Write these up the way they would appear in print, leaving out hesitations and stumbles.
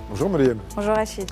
Bonjour Mariam. Bonjour Rachid.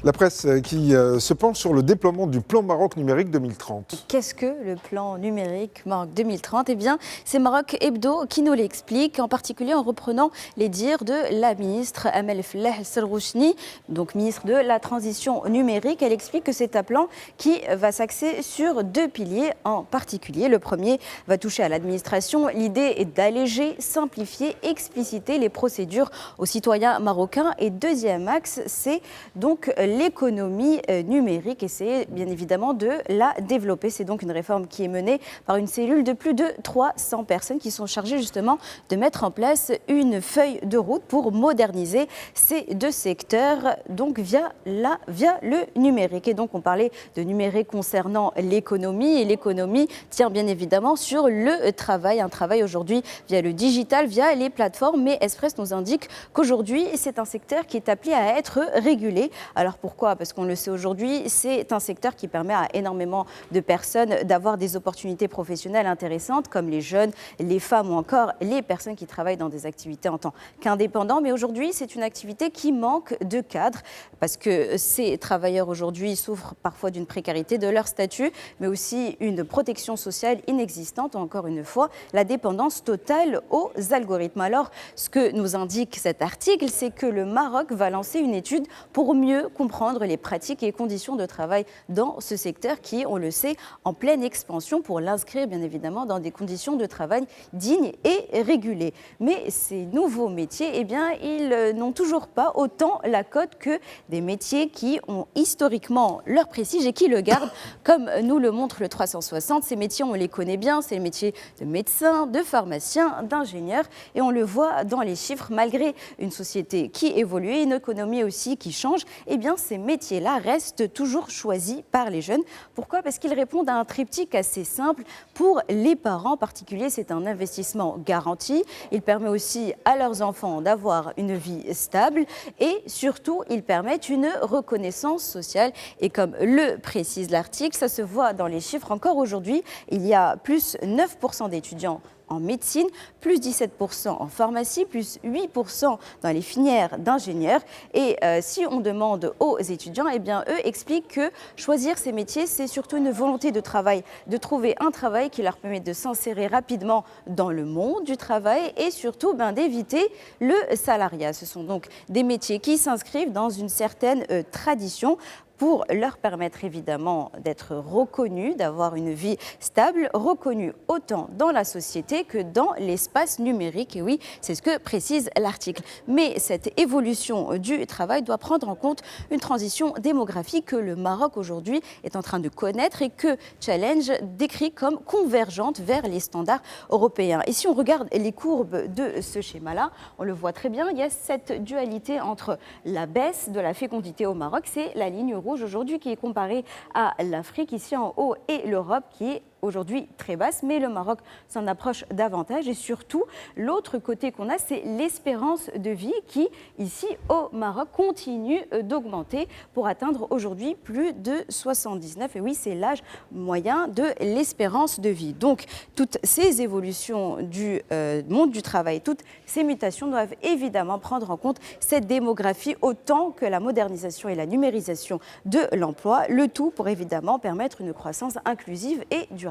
La presse qui se penche sur le déploiement du plan Maroc numérique 2030. Qu'est-ce que le plan numérique Maroc 2030 ? Eh bien, c'est Maroc Hebdo qui nous l'explique, en particulier en reprenant les dires de la ministre Amel Fellah El-Serrouchni, donc ministre de la Transition numérique. Elle explique que c'est un plan qui va s'axer sur deux piliers en particulier. Le premier va toucher à l'administration. L'idée est d'alléger, simplifier, expliciter les procédures aux citoyens marocains. Et deuxième axe, c'est donc l'économie numérique, essayer bien évidemment de la développer. C'est donc une réforme qui est menée par une cellule de plus de 300 personnes qui sont chargées justement de mettre en place une feuille de route pour moderniser ces deux secteurs, donc via le numérique. Et donc on parlait de numérique concernant l'économie, et l'économie tient bien évidemment sur le travail, un travail aujourd'hui via le digital, via les plateformes, mais Express nous indique qu'aujourd'hui c'est un secteur qui est appelé à être régulé. Alors pourquoi ? Parce qu'on le sait aujourd'hui, c'est un secteur qui permet à énormément de personnes d'avoir des opportunités professionnelles intéressantes, comme les jeunes, les femmes ou encore les personnes qui travaillent dans des activités en tant qu'indépendants. Mais aujourd'hui, c'est une activité qui manque de cadre, parce que ces travailleurs aujourd'hui souffrent parfois d'une précarité de leur statut, mais aussi une protection sociale inexistante, ou encore une fois, la dépendance totale aux algorithmes. Alors, ce que nous indique cet article, c'est que le Maroc va lancer une étude pour mieux comprendre les pratiques et conditions de travail dans ce secteur qui, on le sait, en pleine expansion, pour l'inscrire bien évidemment dans des conditions de travail dignes et régulées. Mais ces nouveaux métiers, eh bien, ils n'ont toujours pas autant la cote que des métiers qui ont historiquement leur prestige et qui le gardent, comme nous le montre le 360. Ces métiers, on les connaît bien, c'est les métiers de médecin, de pharmacien, d'ingénieur, et on le voit dans les chiffres, malgré une société qui évolue, une économie aussi qui change, eh bien ces métiers-là restent toujours choisis par les jeunes. Pourquoi ? Parce qu'ils répondent à un triptyque assez simple. Pour les parents en particulier, c'est un investissement garanti. Il permet aussi à leurs enfants d'avoir une vie stable et surtout, ils permettent une reconnaissance sociale. Et comme le précise l'article, ça se voit dans les chiffres. Encore aujourd'hui, il y a plus 9% d'étudiants en médecine, plus 17% en pharmacie, plus 8% dans les filières d'ingénieurs. Et si on demande aux étudiants, eh bien, eux expliquent que choisir ces métiers, c'est surtout une volonté de travail, de trouver un travail qui leur permet de s'insérer rapidement dans le monde du travail et surtout d'éviter le salariat. Ce sont donc des métiers qui s'inscrivent dans une certaine tradition, pour leur permettre évidemment d'être reconnus, d'avoir une vie stable, reconnue autant dans la société que dans l'espace numérique. Et oui, c'est ce que précise l'article. Mais cette évolution du travail doit prendre en compte une transition démographique que le Maroc aujourd'hui est en train de connaître et que Challenge décrit comme convergente vers les standards européens. Et si on regarde les courbes de ce schéma-là, on le voit très bien, il y a cette dualité entre la baisse de la fécondité au Maroc, c'est la ligne rouge aujourd'hui qui est comparée à l'Afrique ici en haut et l'Europe qui est aujourd'hui très basse, mais le Maroc s'en approche davantage. Et surtout, l'autre côté qu'on a, c'est l'espérance de vie qui, ici au Maroc, continue d'augmenter pour atteindre aujourd'hui plus de 79. Et oui, c'est l'âge moyen de l'espérance de vie. Donc, toutes ces évolutions du monde du travail, toutes ces mutations doivent évidemment prendre en compte cette démographie autant que la modernisation et la numérisation de l'emploi, le tout pour évidemment permettre une croissance inclusive et durable.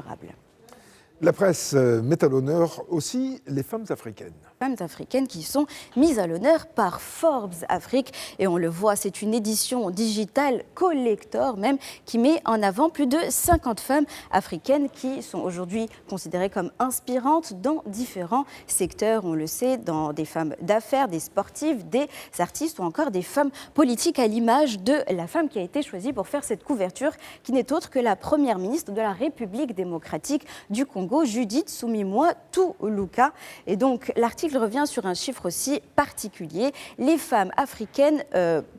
La presse met à l'honneur aussi les femmes africaines. Femmes africaines qui sont mises à l'honneur par Forbes Afrique. Et on le voit, c'est une édition digitale collector même qui met en avant plus de 50 femmes africaines qui sont aujourd'hui considérées comme inspirantes dans différents secteurs. On le sait, dans des femmes d'affaires, des sportives, des artistes ou encore des femmes politiques, à l'image de la femme qui a été choisie pour faire cette couverture, qui n'est autre que la première ministre de la République démocratique du Congo, Judith Suminwa Tuluka. Et donc l'article revient sur un chiffre aussi particulier. Les femmes africaines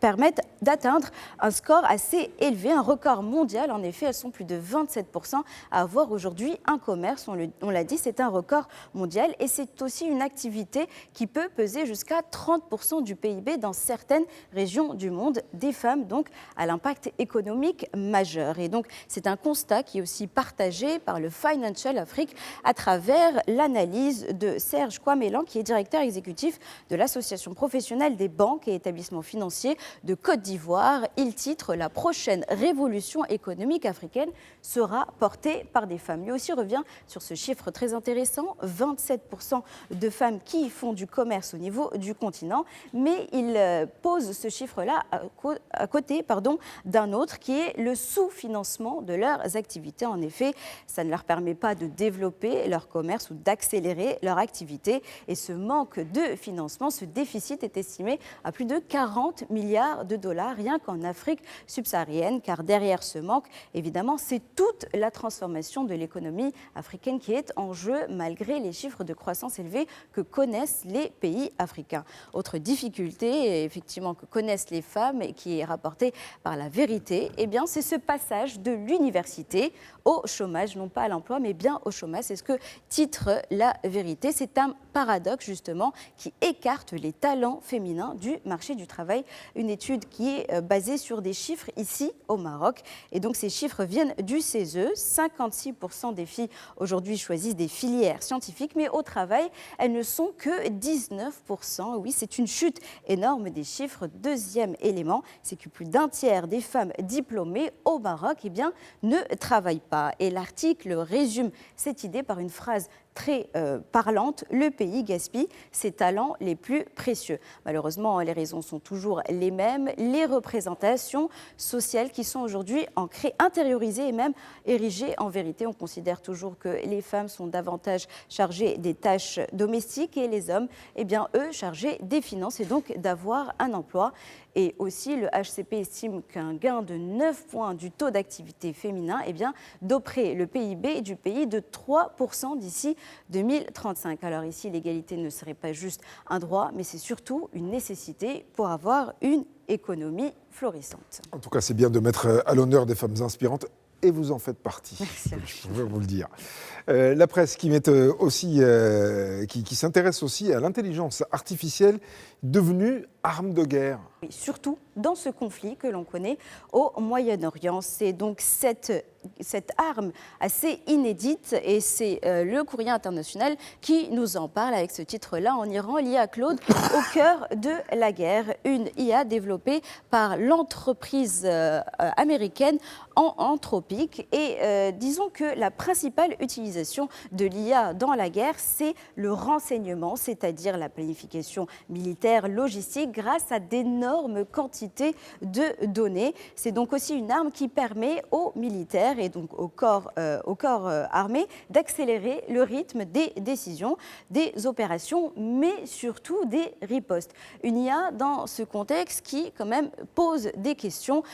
permettent d'atteindre un score assez élevé, un record mondial. En effet, elles sont plus de 27% à avoir aujourd'hui un commerce. On l'a dit, c'est un record mondial et c'est aussi une activité qui peut peser jusqu'à 30% du PIB dans certaines régions du monde. Des femmes, donc, à l'impact économique majeur. Et donc, c'est un constat qui est aussi partagé par le Financial Africa Afrique à travers l'analyse de Serge Kouamélan, qui est directeur exécutif de l'Association professionnelle des banques et établissements financiers de Côte d'Ivoire. Il titre « La prochaine révolution économique africaine sera portée par des femmes ». Lui aussi revient sur ce chiffre très intéressant, 27% de femmes qui font du commerce au niveau du continent, mais il pose ce chiffre-là à côté d'un autre qui est le sous-financement de leurs activités. En effet, ça ne leur permet pas de développer leur commerce ou d'accélérer leur activité. Et ce manque de financement, ce déficit est estimé à plus de 40 milliards de dollars rien qu'en Afrique subsaharienne, car derrière ce manque, évidemment, c'est toute la transformation de l'économie africaine qui est en jeu malgré les chiffres de croissance élevés que connaissent les pays africains. Autre difficulté, effectivement, que connaissent les femmes et qui est rapportée par La Vérité, eh bien, c'est ce passage de l'université au chômage, non pas à l'emploi, mais bien au chômage. C'est ce que titre La Vérité. C'est un paradoxe, justement, qui écarte les talents féminins du marché du travail. Une étude qui est basée sur des chiffres ici au Maroc. Et donc, ces chiffres viennent du CESE. 56% des filles aujourd'hui choisissent des filières scientifiques, mais au travail, elles ne sont que 19%. Oui, c'est une chute énorme des chiffres. Deuxième élément, c'est que plus d'un tiers des femmes diplômées au Maroc ne travaillent pas. Et l'article résume cette idée par une phrase très parlante: le pays gaspille ses talents les plus précieux. Malheureusement, les raisons sont toujours les mêmes. Les représentations sociales qui sont aujourd'hui intériorisées et même érigées en vérité. On considère toujours que les femmes sont davantage chargées des tâches domestiques et les hommes, eux, chargés des finances et donc d'avoir un emploi. Et aussi, le HCP estime qu'un gain de 9 points du taux d'activité féminin doperait le PIB du pays de 3% d'ici 2035. Alors ici, l'égalité ne serait pas juste un droit, mais c'est surtout une nécessité pour avoir une économie florissante. En tout cas, c'est bien de mettre à l'honneur des femmes inspirantes. Et vous en faites partie, merci, je pouvais vous le dire. La presse qui s'intéresse aussi à l'intelligence artificielle devenue arme de guerre. Oui, surtout dans ce conflit que l'on connaît au Moyen-Orient. C'est donc cette arme assez inédite et c'est le Courrier international qui nous en parle avec ce titre-là. En Iran, l'IA Claude au cœur de la guerre. Une IA développée par l'entreprise américaine Anthropic. Et disons que la principale utilisation de l'IA dans la guerre, c'est le renseignement, c'est-à-dire la planification militaire, logistique, grâce à d'énormes quantités de données. C'est donc aussi une arme qui permet aux militaires et donc au corps armé d'accélérer le rythme des décisions, des opérations, mais surtout des ripostes. Une IA dans ce contexte qui quand même pose des questions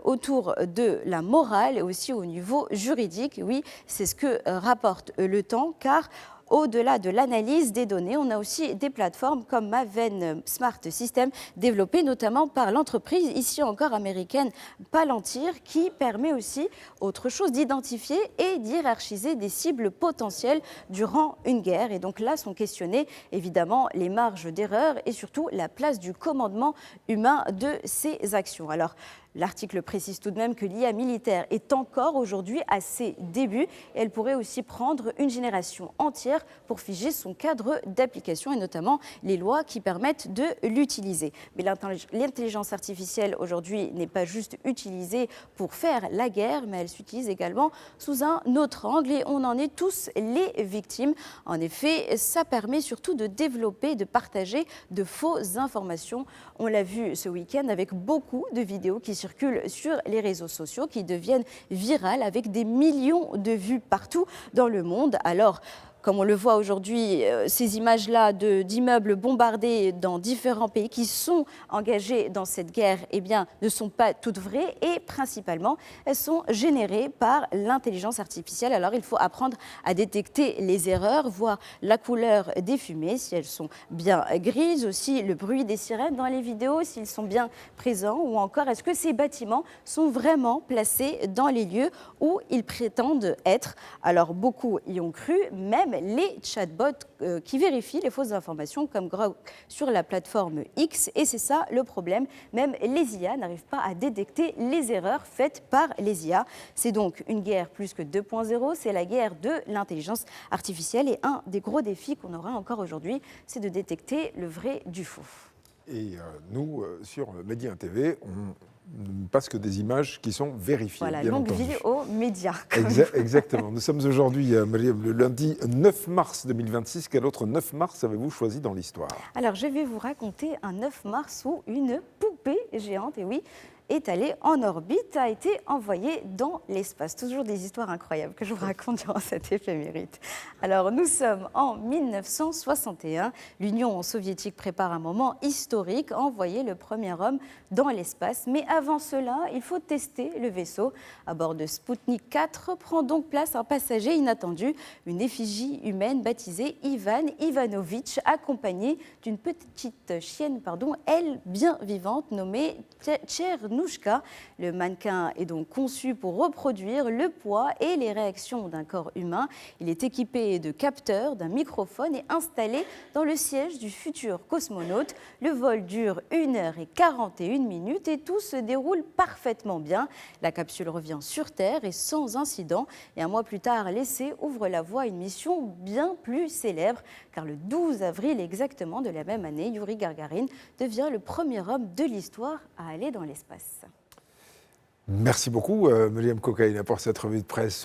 autour de la morale et aussi au niveau juridique. Oui, c'est ce que rapporte Le Temps, car au-delà de l'analyse des données, on a aussi des plateformes comme Maven Smart System, développées notamment par l'entreprise, ici encore américaine, Palantir, qui permet aussi, autre chose, d'identifier et d'hiérarchiser des cibles potentielles durant une guerre. Et donc là sont questionnées évidemment les marges d'erreur et surtout la place du commandement humain de ces actions. Alors, l'article précise tout de même que l'IA militaire est encore aujourd'hui à ses débuts et elle pourrait aussi prendre une génération entière pour figer son cadre d'application et notamment les lois qui permettent de l'utiliser. Mais l'intelligence artificielle aujourd'hui n'est pas juste utilisée pour faire la guerre, mais elle s'utilise également sous un autre angle et on en est tous les victimes. En effet, ça permet surtout de développer, de partager de fausses informations. On l'a vu ce week-end avec beaucoup de vidéos qui circulent sur les réseaux sociaux, qui deviennent virales avec des millions de vues partout dans le monde. Alors, comme on le voit aujourd'hui, ces images-là d'immeubles bombardés dans différents pays qui sont engagés dans cette guerre ne sont pas toutes vraies et principalement, elles sont générées par l'intelligence artificielle. Alors, il faut apprendre à détecter les erreurs, voir la couleur des fumées, si elles sont bien grises, aussi le bruit des sirènes dans les vidéos, s'ils sont bien présents, ou encore est-ce que ces bâtiments sont vraiment placés dans les lieux où ils prétendent être. Alors, beaucoup y ont cru, même les chatbots qui vérifient les fausses informations comme Grok sur la plateforme X. Et c'est ça le problème, même les IA n'arrivent pas à détecter les erreurs faites par les IA. C'est donc une guerre plus que 2.0, c'est la guerre de l'intelligence artificielle. Et un des gros défis qu'on aura encore aujourd'hui, c'est de détecter le vrai du faux. Et nous, sur Média TV, on ne passe que des images qui sont vérifiées. Voilà, bien longue entendu. vie aux médias. Exactement. Nous sommes aujourd'hui, Mariam, le lundi 9 mars 2026. Quel autre 9 mars avez-vous choisi dans l'histoire? Alors, je vais vous raconter un 9 mars où une poupée géante, et oui, est allée en orbite, a été envoyée dans l'espace. Toujours des histoires incroyables que je vous raconte durant cette éphémérite. Alors, nous sommes en 1961. L'Union soviétique prépare un moment historique, envoyer le premier homme dans l'espace. Mais avant cela, il faut tester le vaisseau. À bord de Sputnik 4 prend donc place un passager inattendu, une effigie humaine baptisée Ivan Ivanovitch, accompagnée d'une petite chienne, elle bien vivante, nommée Tchernouchka. Le mannequin est donc conçu pour reproduire le poids et les réactions d'un corps humain. Il est équipé de capteurs, d'un microphone et installé dans le siège du futur cosmonaute. Le vol dure 1h41 et tout se déroule parfaitement bien. La capsule revient sur Terre et sans incident. Et un mois plus tard, l'essai ouvre la voie à une mission bien plus célèbre, car le 12 avril exactement de la même année, Youri Gagarin devient le premier homme de l'histoire à aller dans l'espace. Merci beaucoup, Mariam Kokaïna, pour cette revue de presse.